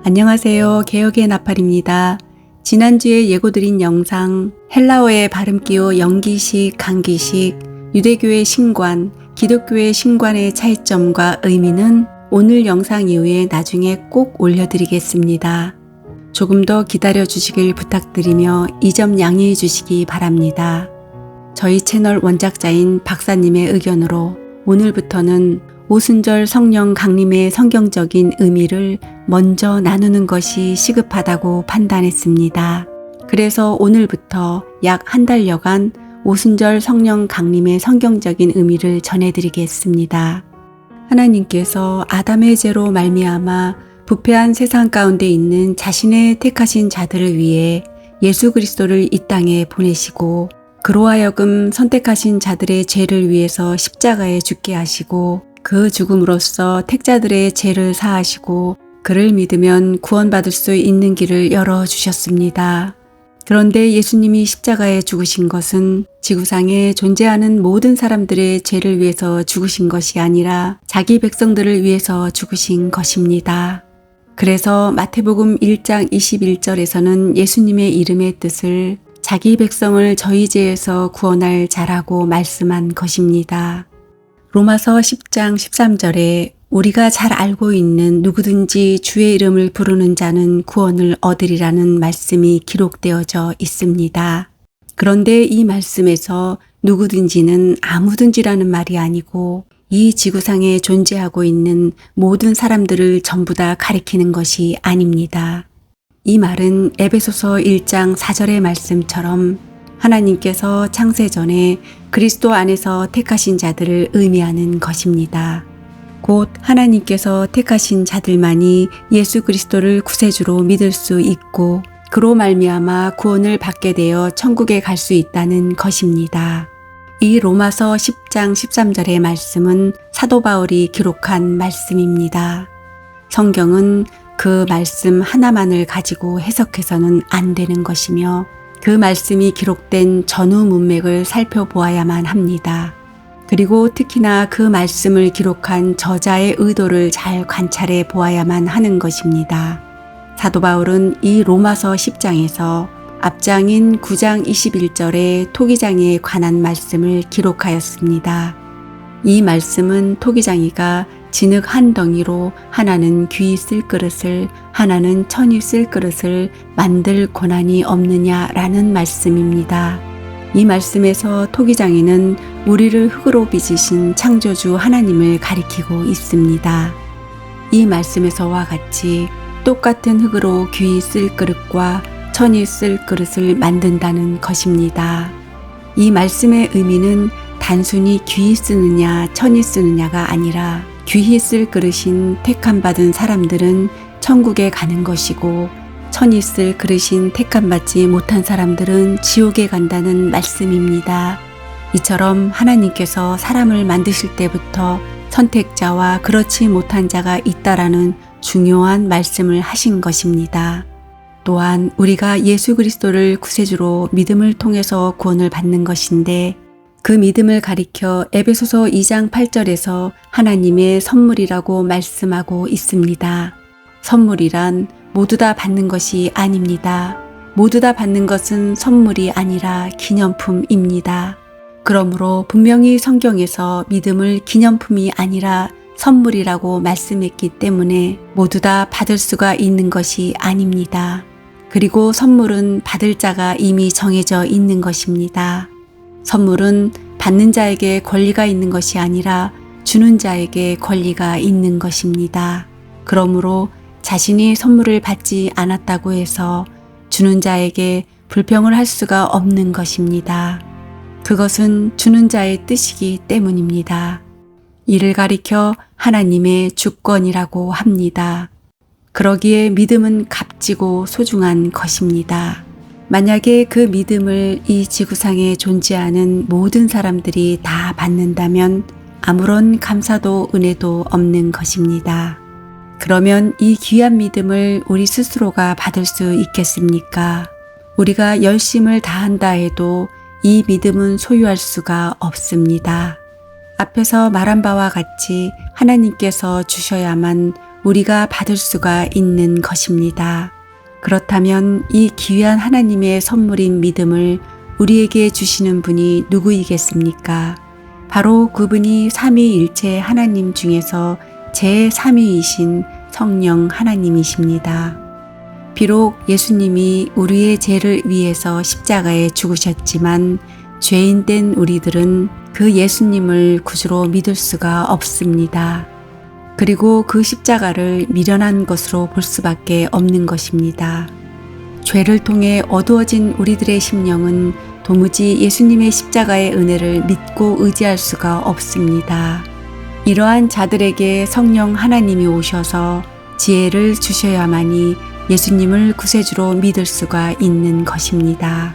안녕하세요. 개혁의 나팔입니다. 지난주에 예고드린 영상 헬라어의 발음 기호 영기식, 강기식, 유대교의 신관, 기독교의 신관의 차이점과 의미는 오늘 영상 이후에 나중에 꼭 올려드리겠습니다. 조금 더 기다려 주시길 부탁드리며 이 점 양해해 주시기 바랍니다. 저희 채널 원작자인 박사님의 의견으로 오늘부터는 오순절 성령 강림의 성경적인 의미를 먼저 나누는 것이 시급하다고 판단했습니다. 그래서 오늘부터 약 한 달여간 오순절 성령 강림의 성경적인 의미를 전해드리겠습니다. 하나님께서 아담의 죄로 말미암아 부패한 세상 가운데 있는 자신의 택하신 자들을 위해 예수 그리스도를 이 땅에 보내시고 그로 하여금 선택하신 자들의 죄를 위해서 십자가에 죽게 하시고 그 죽음으로써 택자들의 죄를 사하시고 그를 믿으면 구원받을 수 있는 길을 열어주셨습니다. 그런데 예수님이 십자가에 죽으신 것은 지구상에 존재하는 모든 사람들의 죄를 위해서 죽으신 것이 아니라 자기 백성들을 위해서 죽으신 것입니다. 그래서 마태복음 1장 21절에서는 예수님의 이름의 뜻을 자기 백성을 저희 죄에서 구원할 자라고 말씀한 것입니다. 로마서 10장 13절에 우리가 잘 알고 있는 누구든지 주의 이름을 부르는 자는 구원을 얻으리라는 말씀이 기록되어져 있습니다. 그런데 이 말씀에서 누구든지는 아무든지라는 말이 아니고 이 지구상에 존재하고 있는 모든 사람들을 전부 다 가리키는 것이 아닙니다. 이 말은 에베소서 1장 4절의 말씀처럼 하나님께서 창세 전에 그리스도 안에서 택하신 자들을 의미하는 것입니다. 곧 하나님께서 택하신 자들만이 예수 그리스도를 구세주로 믿을 수 있고 그로 말미암아 구원을 받게 되어 천국에 갈 수 있다는 것입니다. 이 로마서 10장 13절의 말씀은 사도 바울이 기록한 말씀입니다. 성경은 그 말씀 하나만을 가지고 해석해서는 안 되는 것이며 그 말씀이 기록된 전후 문맥을 살펴보아야만 합니다. 그리고 특히나 그 말씀을 기록한 저자의 의도를 잘 관찰해 보아야만 하는 것입니다. 사도 바울은 이 로마서 10장에서 앞장인 9장 21절의 토기장이에 관한 말씀을 기록하였습니다. 이 말씀은 토기장이가 진흙 한 덩이로 하나는 귀 쓸 그릇을 하나는 천이 쓸 그릇을 만들 고난이 없느냐라는 말씀입니다. 이 말씀에서 토기장이는 우리를 흙으로 빚으신 창조주 하나님을 가리키고 있습니다. 이 말씀에서와 같이 똑같은 흙으로 귀 쓸 그릇과 천이 쓸 그릇을 만든다는 것입니다. 이 말씀의 의미는 단순히 귀 쓰느냐 천이 쓰느냐가 아니라 귀히 쓸 그릇인 택함받은 사람들은 천국에 가는 것이고 천이 쓸 그릇인 택함받지 못한 사람들은 지옥에 간다는 말씀입니다. 이처럼 하나님께서 사람을 만드실 때부터 선택자와 그렇지 못한 자가 있다라는 중요한 말씀을 하신 것입니다. 또한 우리가 예수 그리스도를 구세주로 믿음을 통해서 구원을 받는 것인데 그 믿음을 가리켜 에베소서 2장 8절에서 하나님의 선물이라고 말씀하고 있습니다. 선물이란 모두 다 받는 것이 아닙니다. 모두 다 받는 것은 선물이 아니라 기념품입니다. 그러므로 분명히 성경에서 믿음을 기념품이 아니라 선물이라고 말씀했기 때문에 모두 다 받을 수가 있는 것이 아닙니다. 그리고 선물은 받을 자가 이미 정해져 있는 것입니다. 선물은 받는 자에게 권리가 있는 것이 아니라 주는 자에게 권리가 있는 것입니다. 그러므로 자신이 선물을 받지 않았다고 해서 주는 자에게 불평을 할 수가 없는 것입니다. 그것은 주는 자의 뜻이기 때문입니다. 이를 가리켜 하나님의 주권이라고 합니다. 그러기에 믿음은 값지고 소중한 것입니다. 만약에 그 믿음을 이 지구상에 존재하는 모든 사람들이 다 받는다면 아무런 감사도 은혜도 없는 것입니다. 그러면 이 귀한 믿음을 우리 스스로가 받을 수 있겠습니까? 우리가 열심을 다한다 해도 이 믿음은 소유할 수가 없습니다. 앞에서 말한 바와 같이 하나님께서 주셔야만 우리가 받을 수가 있는 것입니다. 그렇다면 이 귀한 하나님의 선물인 믿음을 우리에게 주시는 분이 누구이겠습니까? 바로 그분이 삼위일체 하나님 중에서 제3위이신 성령 하나님이십니다. 비록 예수님이 우리의 죄를 위해서 십자가에 죽으셨지만 죄인된 우리들은 그 예수님을 구주로 믿을 수가 없습니다. 그리고 그 십자가를 미련한 것으로 볼 수밖에 없는 것입니다. 죄를 통해 어두워진 우리들의 심령은 도무지 예수님의 십자가의 은혜를 믿고 의지할 수가 없습니다. 이러한 자들에게 성령 하나님이 오셔서 지혜를 주셔야만이 예수님을 구세주로 믿을 수가 있는 것입니다.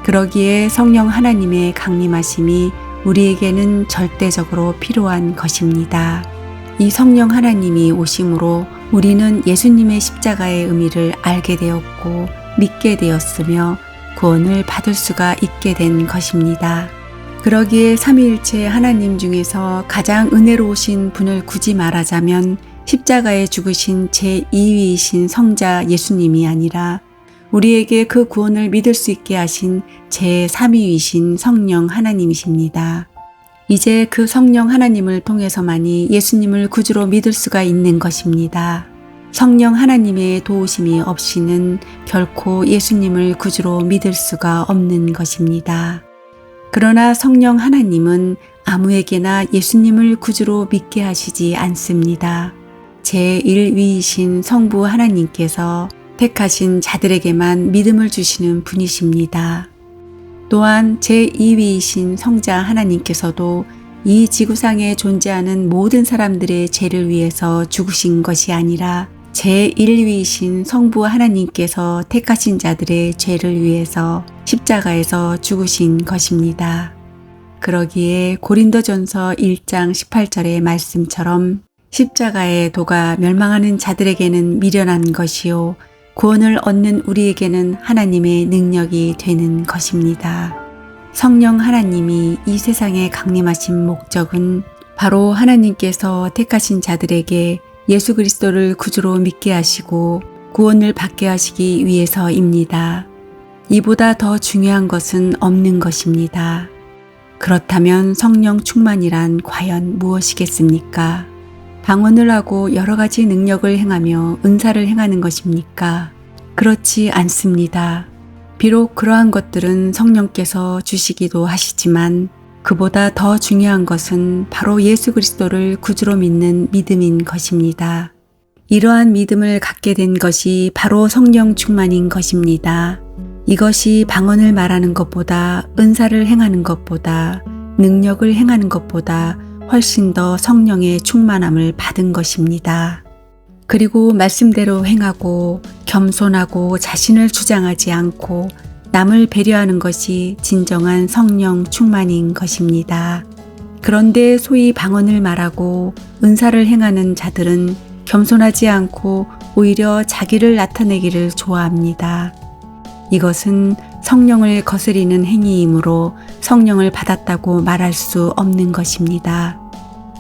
그러기에 성령 하나님의 강림하심이 우리에게는 절대적으로 필요한 것입니다. 이 성령 하나님이 오심으로 우리는 예수님의 십자가의 의미를 알게 되었고 믿게 되었으며 구원을 받을 수가 있게 된 것입니다. 그러기에 삼위일체 하나님 중에서 가장 은혜로우신 분을 굳이 말하자면 십자가에 죽으신 제2위이신 성자 예수님이 아니라 우리에게 그 구원을 믿을 수 있게 하신 제3위이신 성령 하나님이십니다. 이제 그 성령 하나님을 통해서만이 예수님을 구주로 믿을 수가 있는 것입니다. 성령 하나님의 도우심이 없이는 결코 예수님을 구주로 믿을 수가 없는 것입니다. 그러나 성령 하나님은 아무에게나 예수님을 구주로 믿게 하시지 않습니다. 제1위이신 성부 하나님께서 택하신 자들에게만 믿음을 주시는 분이십니다. 또한 제2위이신 성자 하나님께서도 이 지구상에 존재하는 모든 사람들의 죄를 위해서 죽으신 것이 아니라 제1위이신 성부 하나님께서 택하신 자들의 죄를 위해서 십자가에서 죽으신 것입니다. 그러기에 고린도전서 1장 18절의 말씀처럼 십자가의 도가 멸망하는 자들에게는 미련한 것이요 구원을 얻는 우리에게는 하나님의 능력이 되는 것입니다. 성령 하나님이 이 세상에 강림하신 목적은 바로 하나님께서 택하신 자들에게 예수 그리스도를 구주로 믿게 하시고 구원을 받게 하시기 위해서입니다. 이보다 더 중요한 것은 없는 것입니다. 그렇다면 성령 충만이란 과연 무엇이겠습니까? 방언을 하고 여러 가지 능력을 행하며 은사를 행하는 것입니까? 그렇지 않습니다. 비록 그러한 것들은 성령께서 주시기도 하시지만 그보다 더 중요한 것은 바로 예수 그리스도를 구주로 믿는 믿음인 것입니다. 이러한 믿음을 갖게 된 것이 바로 성령 충만인 것입니다. 이것이 방언을 말하는 것보다 은사를 행하는 것보다 능력을 행하는 것보다 훨씬 더 성령의 충만함을 받은 것입니다. 그리고 말씀대로 행하고 겸손하고 자신을 주장하지 않고 남을 배려하는 것이 진정한 성령 충만인 것입니다. 그런데 소위 방언을 말하고 은사를 행하는 자들은 겸손하지 않고 오히려 자기를 나타내기를 좋아합니다. 이것은 성령을 거스리는 행위이므로 성령을 받았다고 말할 수 없는 것입니다.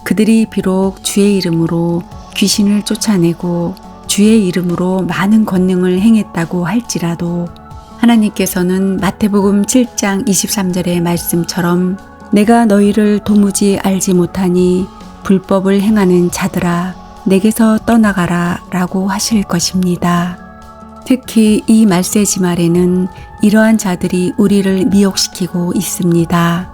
그들이 비록 주의 이름으로 귀신을 쫓아내고 주의 이름으로 많은 권능을 행했다고 할지라도 하나님께서는 마태복음 7장 23절의 말씀처럼 내가 너희를 도무지 알지 못하니 불법을 행하는 자들아 내게서 떠나가라 라고 하실 것입니다. 특히 이 말세지 말에는 이러한 자들이 우리를 미혹시키고 있습니다.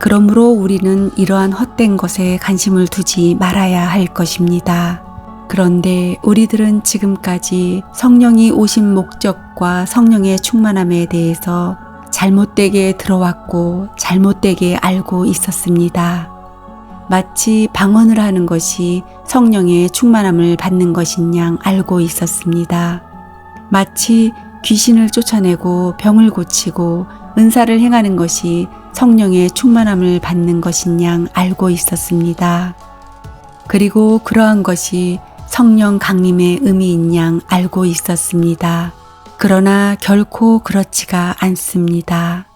그러므로 우리는 이러한 헛된 것에 관심을 두지 말아야 할 것입니다. 그런데 우리들은 지금까지 성령이 오신 목적과 성령의 충만함에 대해서 잘못되게 들어왔고 잘못되게 알고 있었습니다. 마치 방언을 하는 것이 성령의 충만함을 받는 것인 양 알고 있었습니다. 마치 귀신을 쫓아내고 병을 고치고 은사를 행하는 것이 성령의 충만함을 받는 것인 양 알고 있었습니다. 그리고 그러한 것이 성령 강림의 의미인 양 알고 있었습니다. 그러나 결코 그렇지가 않습니다.